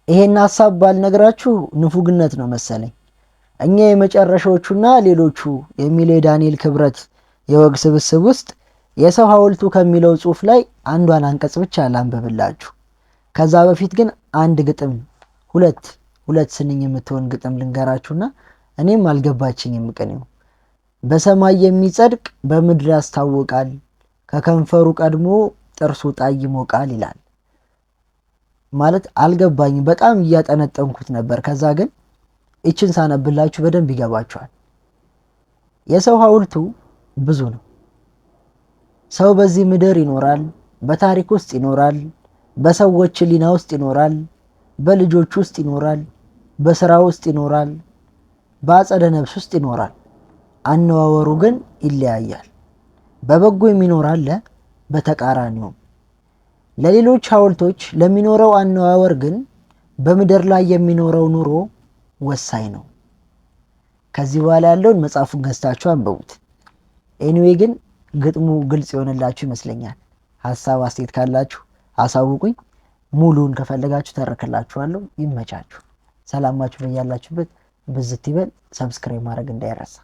ይሄን ሐሳብ ባልነግራችሁ ንፉግነት ነው መሰለኝ። እኛ የመጨረሻዎቹና ሌሎቹ የሚለው የዳንኤል ክብረት የወግ ስብስብ ውስጥ የሰው ሐውልቱ ከሚለው ጽሑፍ ላይ አንዷን አንቀጽ ብቻ ላንብብላችሁ። ከዛ በፊት ግን አንድ ግጥም ሁለት ስንኝ የምትሆን ግጥም ልንገራችሁና እኔም አልገባችኝም ቅኔው። በሰማይ የሚጸድቅ በምድር ያስታውቃል፣ ከከንፈሩ ቀድሞ ጥርሱ ጣይ ይሞቃል ይላል። ማለት አልገባኝም። በጣም እያጠነጠንኩት ነበር። ከዛ ግን ይችን ሳነብላችሁ በደንብ ይገባችኋል። የሰው ሐውልቱ ብዙ ነው። ሰው በዚህ ምድር ይኖራል፣ በታሪክ ውስጥ ይኖራል፣ በሰዎች ሕሊና ውስጥ ይኖራል፣ በልጆች ውስጥ ይኖራል፣ በስራ ውስጥ ይኖራል፣ በአጸደ ነፍስ ውስጥ ይኖራል። አነዋወሩ ግን ይለያያል። በበጎ የሚኖር አለ፣ በተቃራኒውም። ለሌሎች ሐውልቶች ለሚኖረው አነዋወር ግን በምድር ላይ የሚኖረው ኑሮ ወሳኝ ነው። ከዚህ በኋላ ያለውን መጽሐፉን ገዝታችሁ አንብቡት። ኤኒዌይ ግን ግጥሙ ግልጽ የሆነላችሁ ይመስለኛል። ሀሳብ አስተያየት ካላችሁ አሳውቁኝ። ሙሉውን ከፈለጋችሁ ተረክላችኋለሁ። ይመቻችሁ። ሰላማችሁ በያላችሁበት ብዝት ይበል። ሰብስክራይብ ማድረግ እንዳይረሳ።